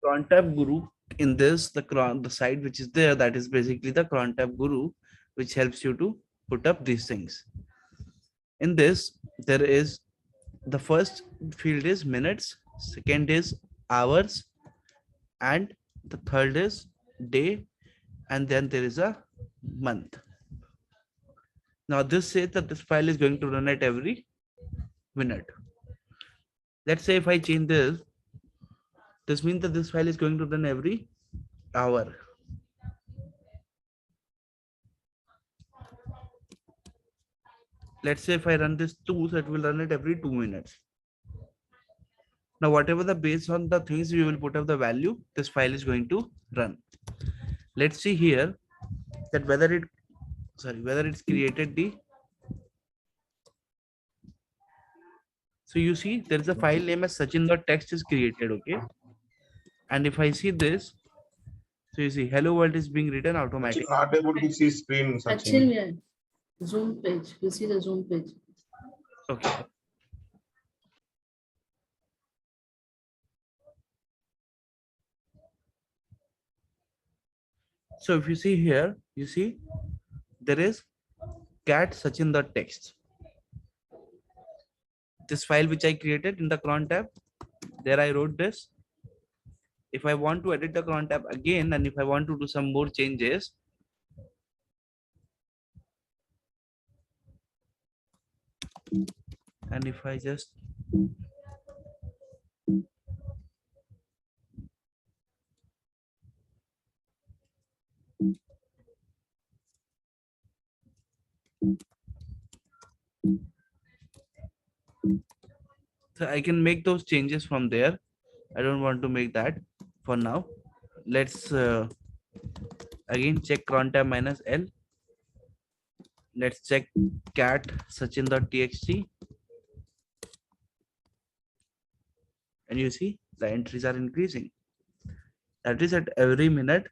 cron tab guru. In this, the site which is there, that is basically the cron tab guru, which helps you to put up these things. In this, there is the first field is minutes, second is hours, and the third is day, and then there is a month. Now this says that this file is going to run at every minute. Let's say if I change this means that this file is going to run every hour. Let's say if I run this 2, so it will run it every 2 minutes. Now, whatever the based on the things we will put up the value, this file is going to run. Let's see here that whether it's created the. So you see there is a file name as Sachin.txt is created, okay? And if I see this, so you see hello world is being written automatically. Not able to see screen, Sachin. Actually, Zoom page. You see the Zoom page. Okay. So if you see here, you see there is cat Sachin.txt. This file which I created in the cron tab, there I wrote this. If I want to edit the cron tab again, and if I want to do some more changes, and if I just so I can make those changes from there. I don't want to make that for now. Let's again check cron tab -L. Let's check cat Sachin.txt. And you see the entries are increasing. That is at every minute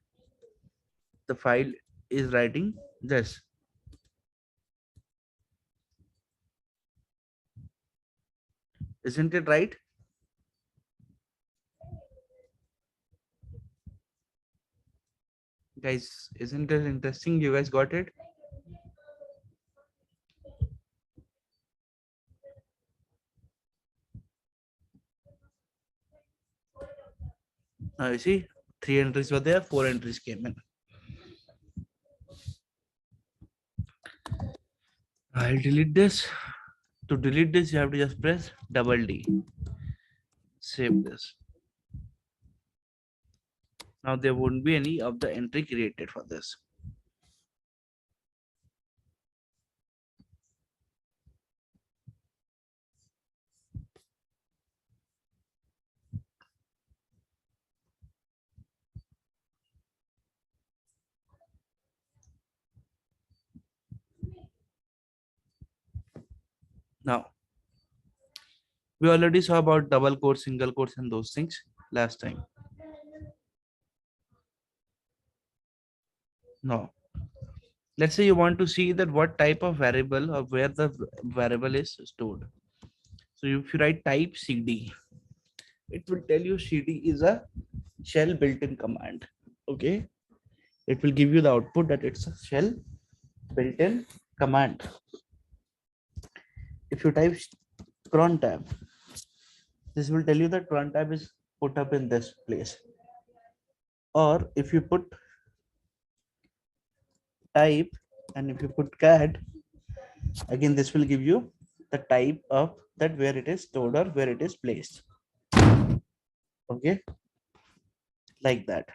the file is writing this. Isn't it right? Guys, isn't it interesting? You guys got it? Now you see 3 entries were there, 4 entries came in. I'll delete this. To delete this, you have to just press D. Save this. Now there won't be any of the entry created for this. Now, we already saw about double quotes, single quotes, and those things last time. Now, let's say you want to see that what type of variable or where the variable is stored. So if you write type CD, it will tell you CD is a shell built-in command. Okay, it will give you the output that it's a shell built-in command. If you type cron tab, this will tell you that cron tab is put up in this place. Or if you put type and if you put cat, again this will give you the type of that where it is stored or where it is placed. Okay, like that.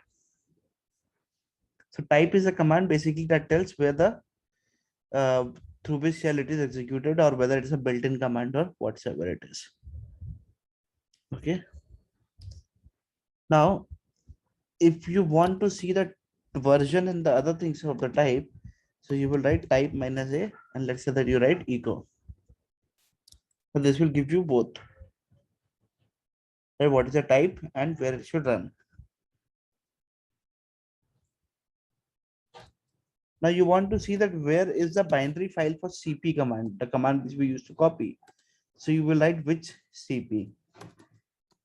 So type is a command basically that tells where the through which shell it is executed or whether it's a built-in command or whatsoever it is. Okay. Now, if you want to see the version and the other things of the type, so you will write type -A and let's say that you write echo. So this will give you both. Right, what is the type and where it should run. Now you want to see that where is the binary file for CP command, the command which we used to copy. So you will write which CP.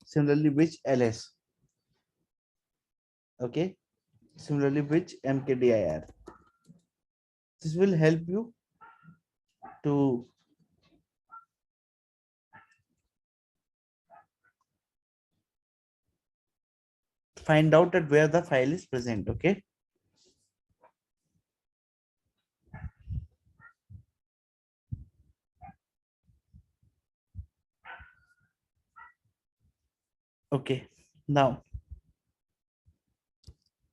Similarly, which LS. Okay. Similarly, which mkdir. This will help you to find out that where the file is present. Okay. Okay. Now,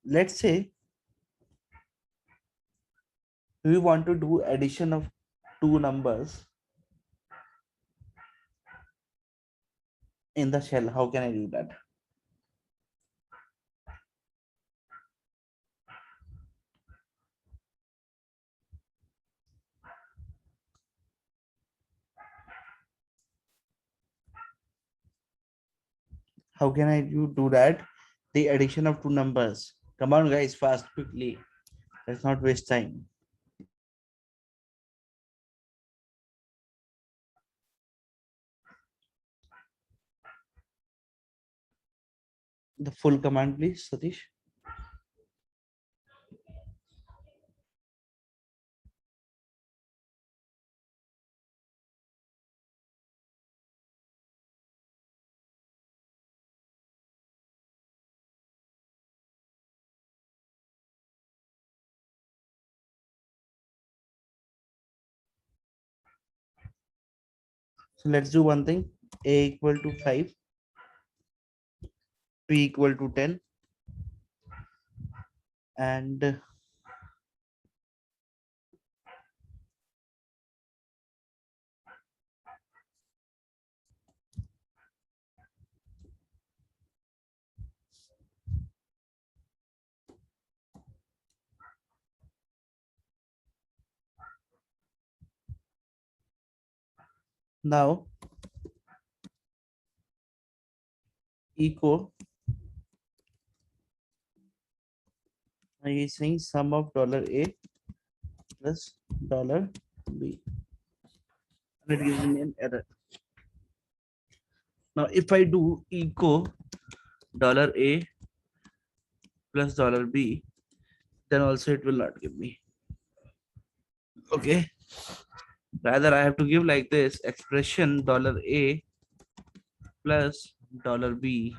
let's say we want to do addition of two numbers in the shell. How can I do that? How can I do that? The addition of two numbers. Come on, guys, fast, quickly. Let's not waste time. The full command, please, Satish. So let's do one thing. A equal to 5, P equal to 10, and now echo is saying sum of $A plus $B. And it gives me an error. Now, if I do echo $A plus $B, then also it will not give me. Okay. Rather, I have to give like this expression $A plus $B,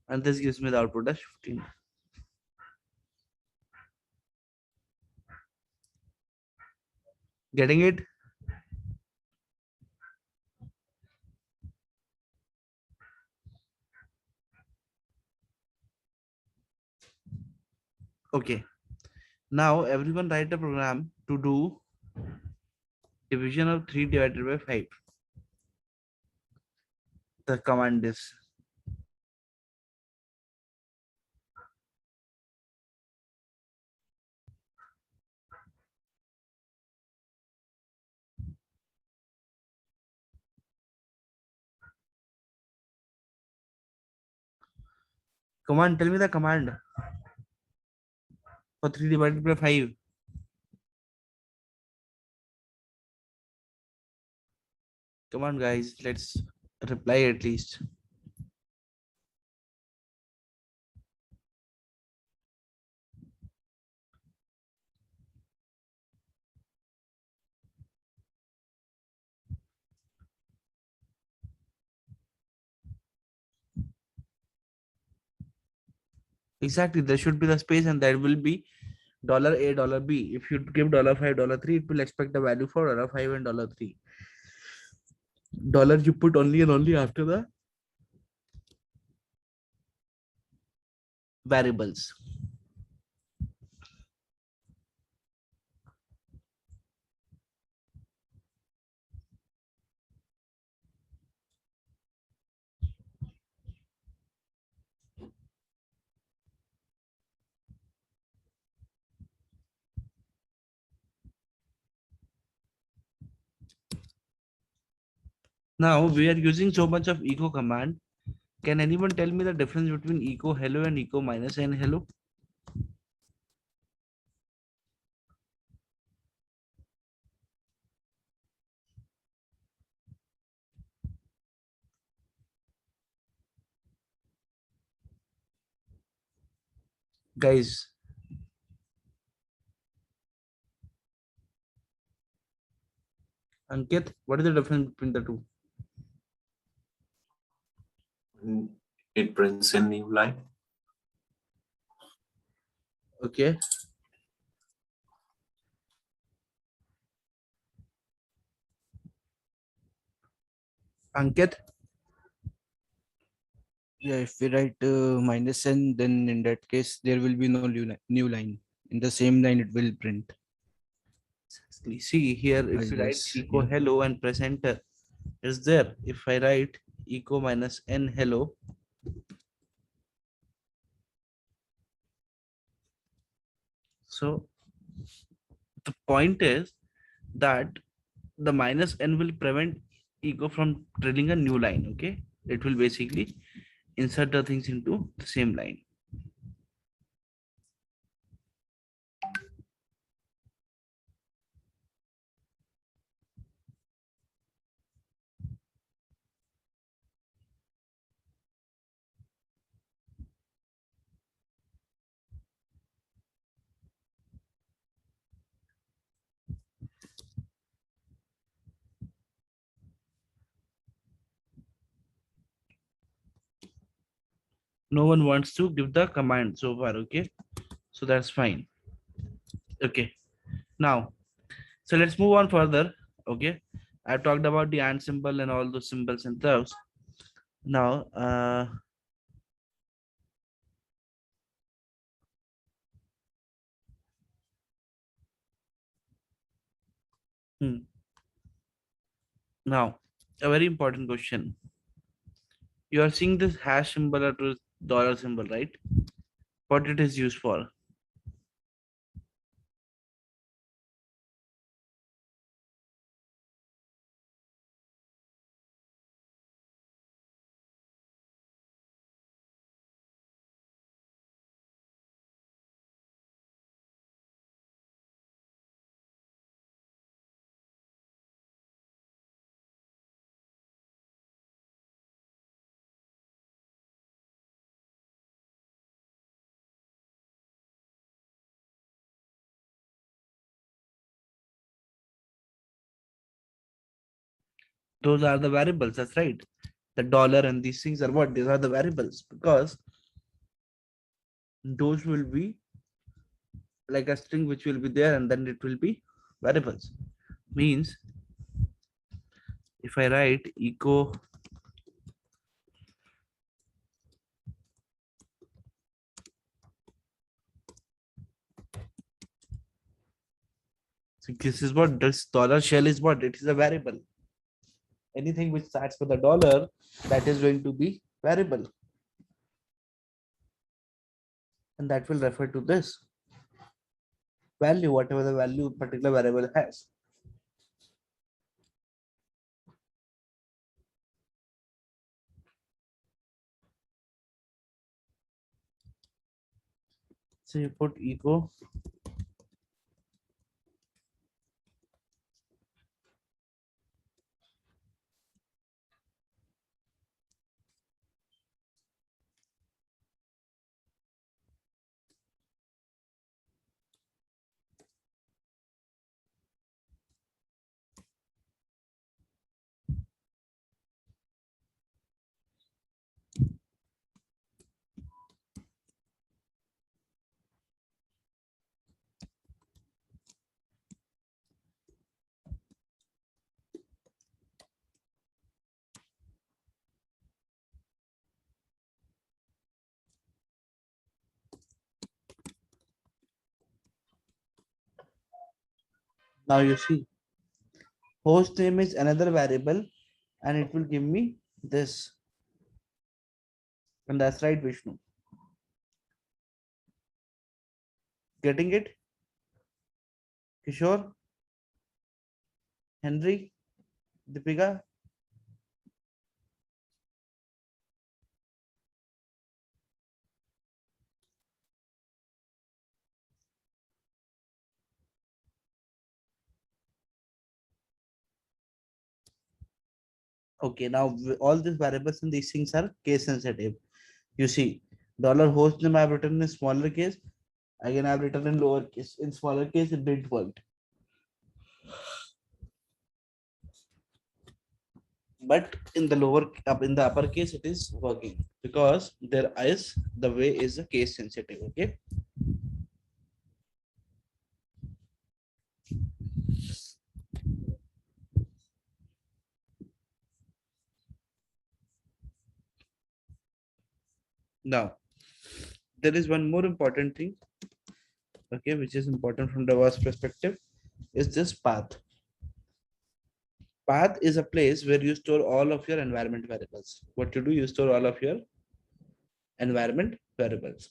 and this gives me the output as 15. Getting it? Okay. Now everyone write a program to do division of 3 divided by 5. The command is command. Tell me the command for 3 divided by 5. Come on, guys. Let's reply at least. Exactly. There should be the space, and that will be $A, $B. If you give $5, $3, it will expect the value for $5 and $3. Dollar you put only and only after the variables. Now we are using so much of echo command. Can anyone tell me the difference between echo hello and echo minus n hello? Guys, Ankit, what is the difference between the two? Mm, it prints a new line. Okay. Ankit, Yeah, if we write minus n, then in that case there will be no new line. In the same line, it will print. see here, I if you write guess. echo Yeah. hello and press enter, it's there. If I write echo minus n hello, so the point is that the minus n will prevent echo from drilling a new line. Okay, it will basically insert the things into the same line. No one wants to give the command so far. Okay, so that's fine. Okay, now so let's move on further. Okay, I've talked about the and symbol and all those symbols and stuff. Now hmm, now a very important question. You are seeing this hash symbol or to dollar symbol, right? What it is used for? Those are the variables. That's right. The dollar and these things are what? These are the variables because those will be like a string which will be there and then it will be variables. Means if I write echo, so this is what this dollar shell is what? It is a variable. Anything which starts with a dollar, that is going to be variable. And that will refer to this value, whatever the value particular variable has. So you put echo. Now you see host name is another variable and it will give me this. And that's right, Vishnu. Getting it? Kishore, Henry, Deepika. Okay, now all these variables and these things are case sensitive. You see, Dollar host name I've written in smaller case. Again, I've written in lower case. In smaller case, it didn't work. But in the in the upper case, it is working because there is the way is a case sensitive. Okay. Now, there is one more important thing, okay, which is important from DevOps perspective, is this path. Path is a place where you store all of your environment variables. What you do, you store all of your environment variables.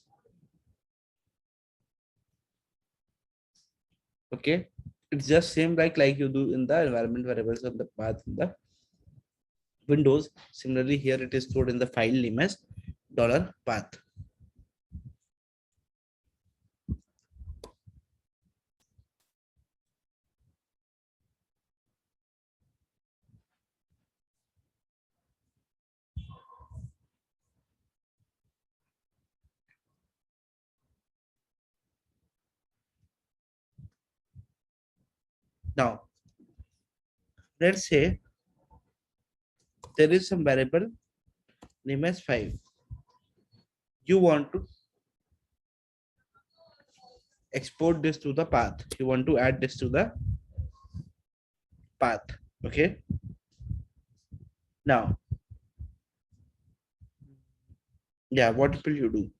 Okay, it's just same like you do in the environment variables of the path in the Windows. Similarly, here it is stored in the file name as $path. Now, let's say there is some variable name as 5. You want to export this to the path. You want to add this to the path. Okay. Now, yeah, what will you do?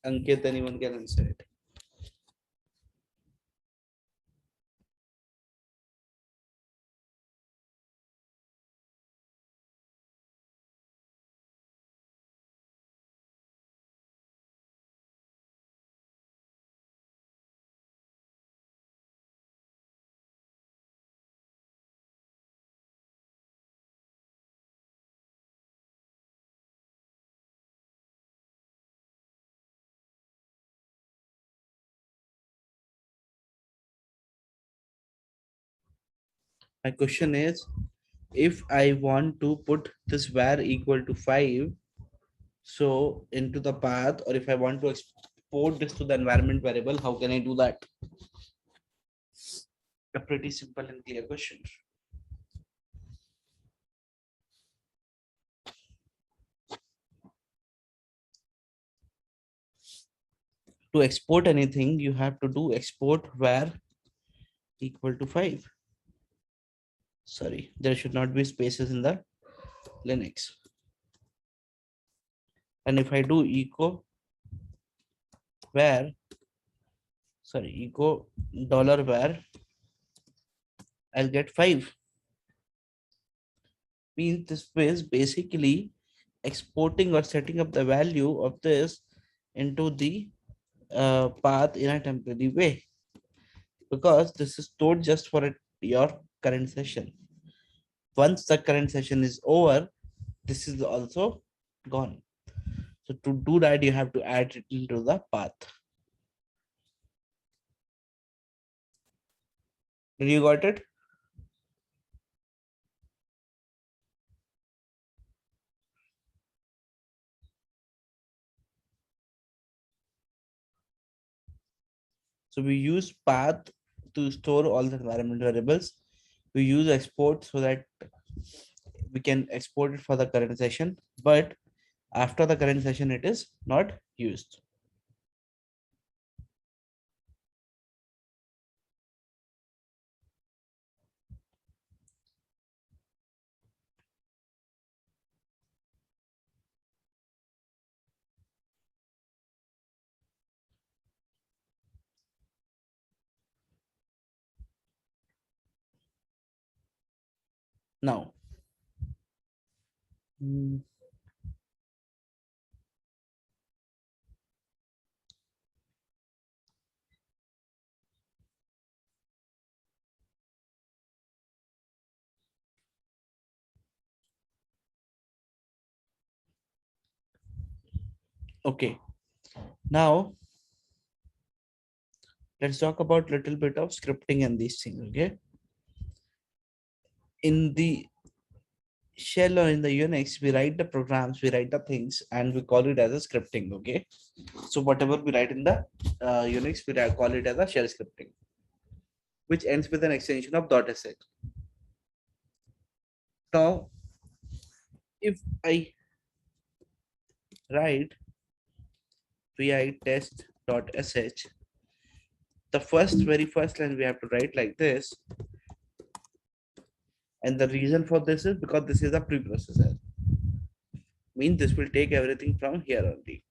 Ankit, anyone can answer it. My question is, if I want to put this var equal to 5, so into the path, or if I want to export this to the environment variable, how can I do that? A pretty simple and clear question. To export anything, you have to do export var equal to 5. Sorry, there should not be spaces in the Linux. And if I do echo var, sorry, echo $var, I'll get 5. Means this is basically exporting or setting up the value of this into the path in a temporary way, because this is stored just for your current session. Once the current session is over, this is also gone. So to do that, you have to add it into the path. Did you got it? So we use path to store all the environment variables. We use export so that we can export it for the current session, but after the current session, it is not used. Now, mm, Okay. Now let's talk about little bit of scripting and these things. Okay. In the shell or in the Unix, we write the programs, we write the things, and we call it as a scripting. Okay. So whatever we write in the Unix, we call it as a shell scripting, which ends with an extension of .sh. Now, if I write vi test.sh, the very first line we have to write like this. And the reason for this is because this is a preprocessor. Means this will take everything from here only.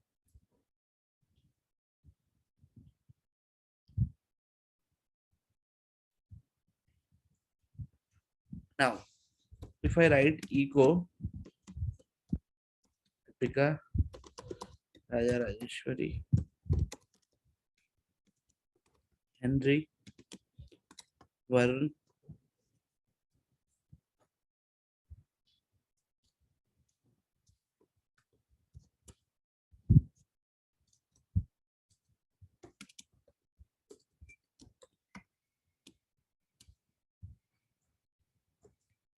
Now, if I write echo Pika Raja Rajeshwari Henry Varun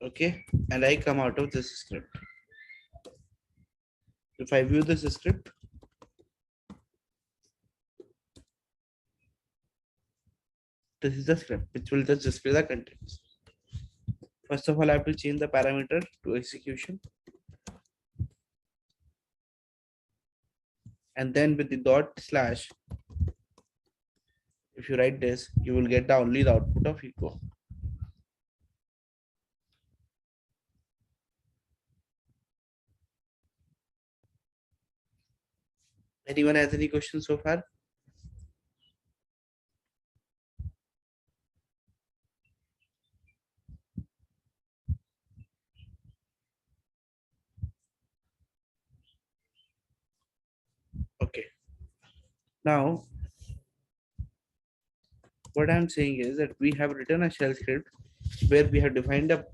okay, and I come out of this script. If I view this script, this is the script which will just display the contents. First of all, I have to change the parameter to execution. And then with the dot slash, if you write this, you will get the only the output of echo. Anyone has any questions so far? Okay. Now, what I'm saying is that we have written a shell script where we have defined a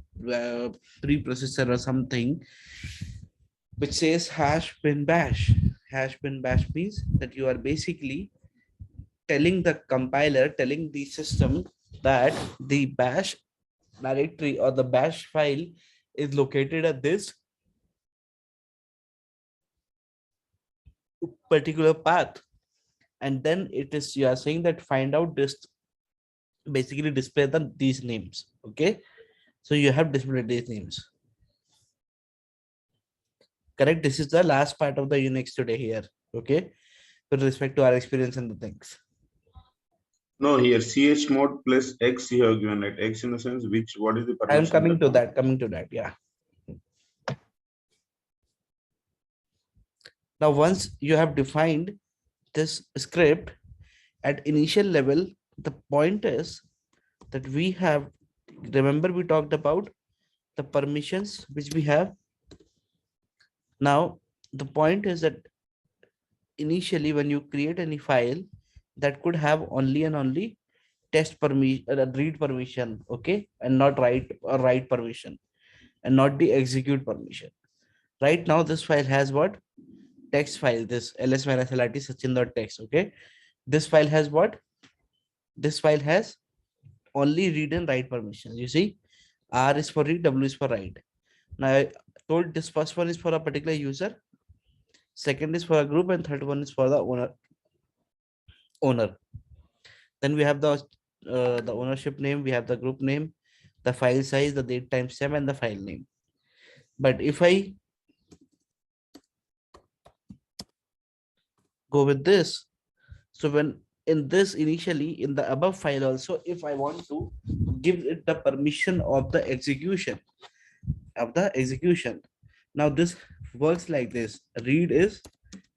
preprocessor or something which says hash bin bash. Hash bin bash means that you are basically telling the compiler, telling the system that the bash directory or the bash file is located at this particular path. And then it is, you are saying that find out this, basically display these names. Okay. So you have displayed these names. Correct. This is the last part of the Unix today here. Okay. With respect to our experience and the things. No, here chmod plus X you have given, right? X in the sense which, what is the I am permission? coming to that. Yeah. Now, once you have defined this script at initial level, the point is that we have, remember we talked about the permissions which we have. Now, the point is that initially when you create any file, that could have only and only test permission, read permission, okay, and not write permission, and not the execute permission. Right now, this file has what? Text file, this ls-lrt sachin.txt, okay. This file has what? This file has only read and write permissions. You see, R is for read, W is for write. Now, I told this first one is for a particular user, second is for a group, and third one is for the owner. Then we have the ownership name, we have the group name, the file size, the date, time, stamp, and the file name. But if I go with this, so when in this initially in the above file also, if I want to give it the permission of the execution, now this works like this: read is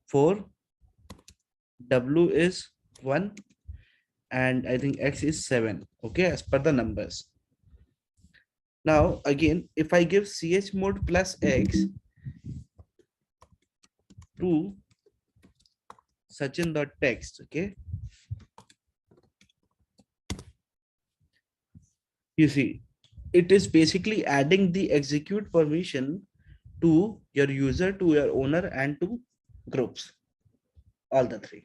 4, W is 1, and I think X is 7, okay, as per the numbers. Now again, if I give chmod plus X to Sachin.txt, okay, you see, it is basically adding the execute permission to your user, to your owner, and to groups. all the three.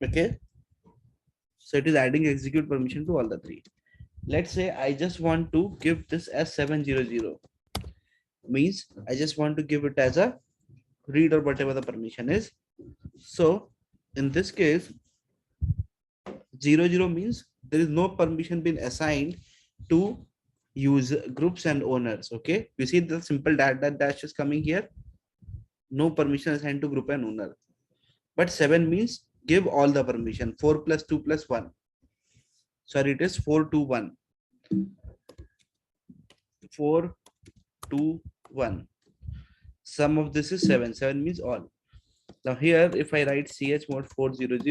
Okay. So it is adding execute permission to all the three. Let's say I just want to give this as 700, means I just want to give it as a read or whatever the permission is. So in this case, 00 means there is no permission been assigned to use groups and owners. Okay, you see the simple dash is coming here. No permission assigned to group and owner. But 7 means give all the permission. 4 plus 2 plus 1. Sorry, it is 4 2 1. 4 2 1. Sum of this is 7. 7 means all. Now here, if I write chmod 400,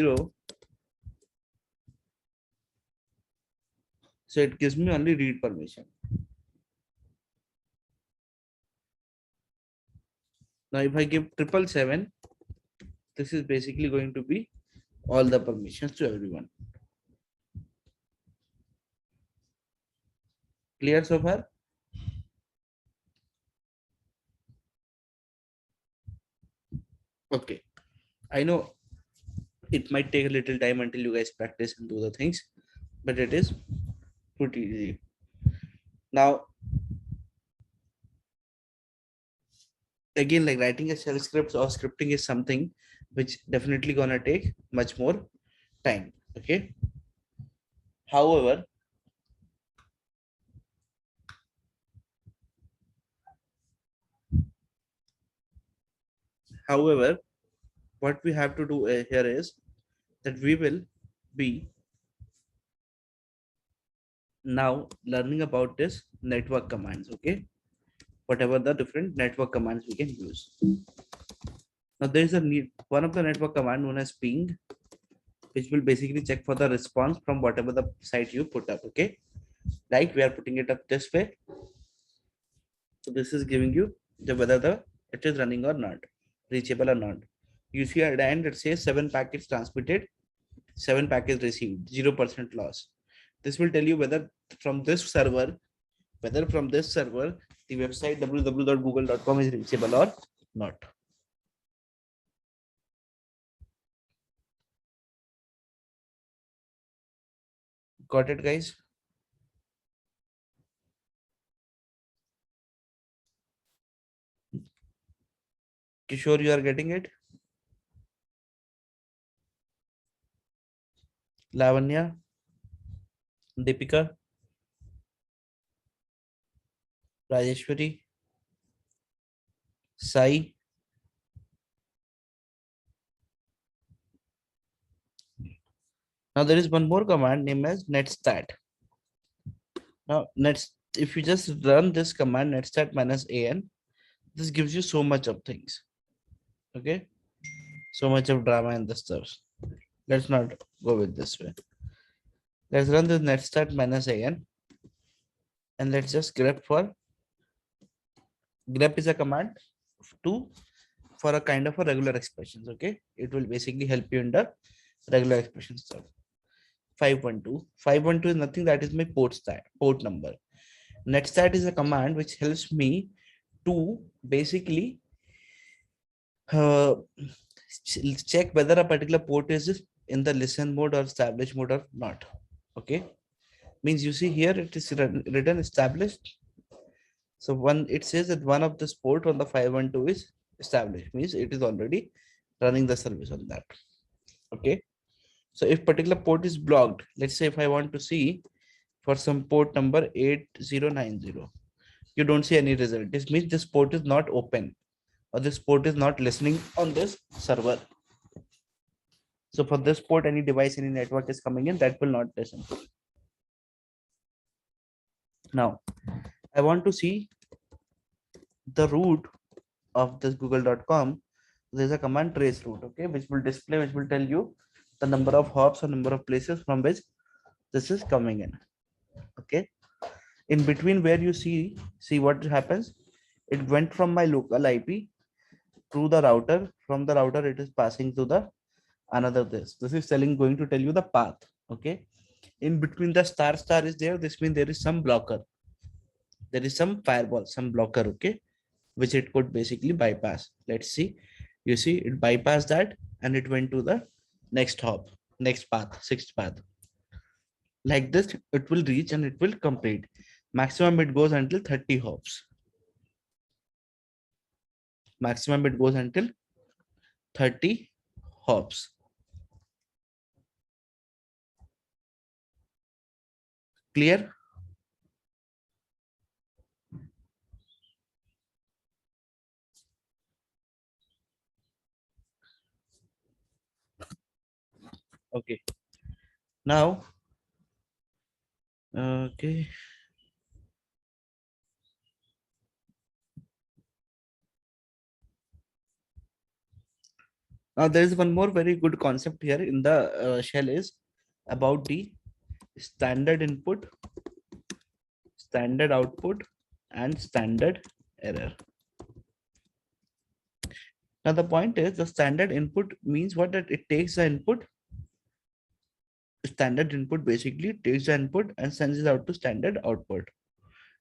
so it gives me only read permission. Now if I give 777, this is basically going to be all the permissions to everyone. Clear so far? Okay. I know it might take a little time until you guys practice and do the things, but it is pretty easy. Now, again, like writing a shell script or scripting is something which definitely gonna take much more time. Okay. However, what we have to do here is that we will be now learning about this network commands. Okay, whatever the different network commands we can use. Now there is a need, one of the network command known as ping, which will basically check for the response from whatever the site you put up. Okay, like we are putting it up this way. So this is giving you the whether it is running or not, reachable or not. You see at the end it says 7 packets transmitted, 7 packets received, 0% loss. This will tell you whether from this server, the website www.google.com is reachable or not. Got it, guys? Kishore, you are getting it? Lavanya, Deepika, Rajeshwari, Sai. Now there is one more command named as netstat. Now if you just run this command netstat -an, this gives you so much of things. Okay, so much of drama and the stuff. Let's not go with this way. Let's run this netstat -an, and let's just grep is a command for a kind of a regular expressions. Okay, it will basically help you in the regular expression stuff. 512 is nothing, that is my port number. Netstat is a command which helps me to basically check whether a particular port is in the listen mode or established mode or not. Okay, means you see here it is written established. So it says that one of this port on the 512 is established, means it is already running the service on that. Okay, so if particular port is blocked, let's say if I want to see for some port number 8090, you don't see any result. This means this port is not open, or this port is not listening on this server. So for this port, any device, any network is coming in, that will not listen. Now, I want to see the root of this google.com. There's a command trace root, okay, which will tell you the number of hops or number of places from which this is coming in. Okay, in between where you see what happens, it went from my local IP to the router. From the router, it is passing to the another this is going to tell you the path. Okay, in between the star is there, this means there is some blocker, there is some firewall, some blocker, okay, which it could basically bypass. Let's see, You see, it bypassed that and it went to the next hop, next path, sixth path. Like this, it will reach and it will complete. Maximum it goes until 30 hops. Maximum it goes until 30 hops. Clear? Okay. Now, okay. Now there is one more very good concept here in the shell is about the standard input, standard output, and standard error. Now the point is the standard input means what, that it takes the input. Standard input basically takes the input and sends it out to standard output,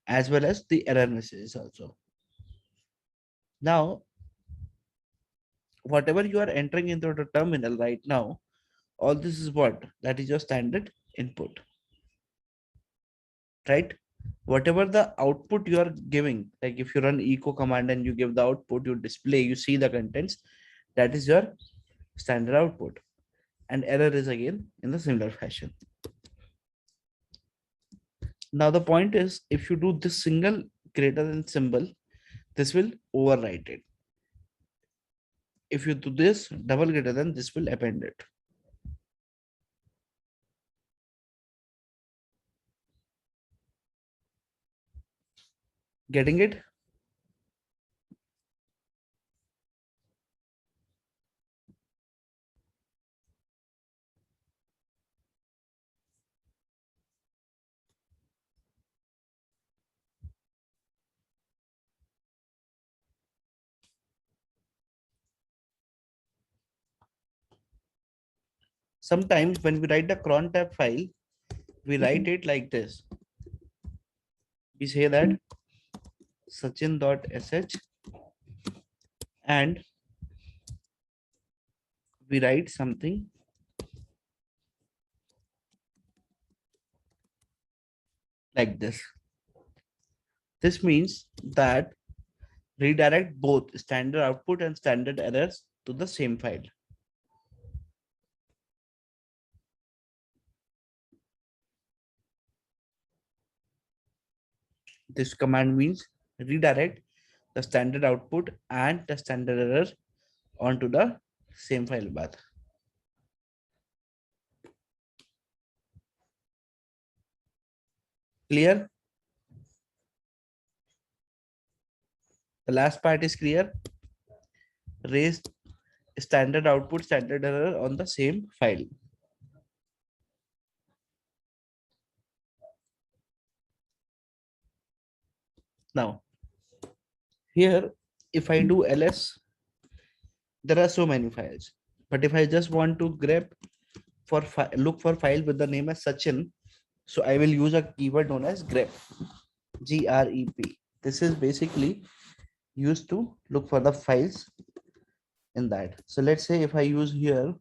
as well as the error messages also. Now, whatever you are entering into the terminal right now, all this is what? That is your standard input, right? Whatever the output you are giving, like if you run echo command and you give the output, you display, you see the contents, that is your standard output. And error is again in the similar fashion. Now the point is, if you do this single greater than symbol, this will overwrite it. If you do this double greater than, this will append it. Getting it? Sometimes when we write the cron tab file, we write it like this. We say that sachin.sh and we write something like this. This means that redirect both standard output and standard errors to the same file. This command means redirect the standard output and the standard error onto the same file path. Clear? The last part is clear. Raise standard output, standard error on the same file. Now, here, if I do ls, there are so many files. But if I just want to grep for look for file with the name as Sachin, so I will use a keyword known as grep, grep. This is basically used to look for the files in that. So let's say if I use here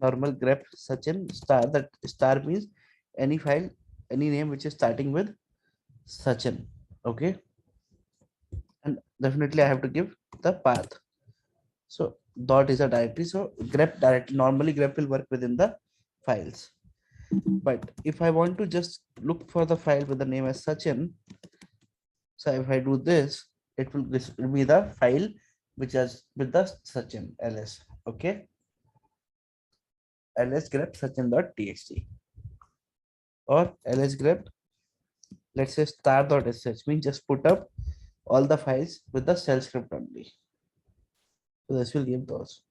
normal grep Sachin star, that star means any file, any name which is starting with Sachin. Okay. And definitely I have to give the path. So dot is a directory. So grep directly, normally grep will work within the files. But if I want to just look for the file with the name as Sachin, so if I do this, this will be the file which is with the Sachin ls. Okay. ls grep sachin.txt or ls grep, let's say star.sh, means just put up all the files with the shell script only. So this will give those.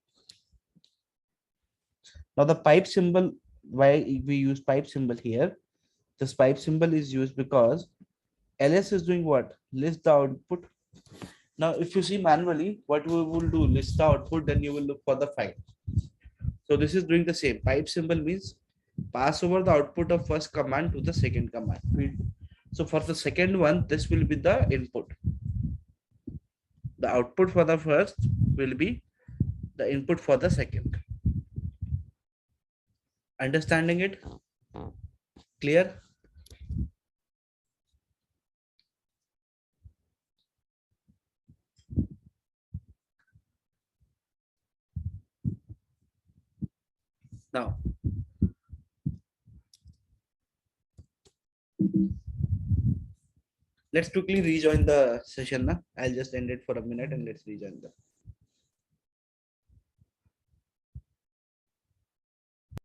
Now the pipe symbol, why we use pipe symbol here? This pipe symbol is used because ls is doing what? List the output. Now if you see manually, what we will do, list the output, then you will look for the file. So this is doing the same. Pipe symbol means pass over the output of first command to the second command. So for the second one, this will be the input. The output for the first will be the input for the second. Understanding it? Clear? Now, let's quickly rejoin the session. I'll just end it for a minute and let's rejoin the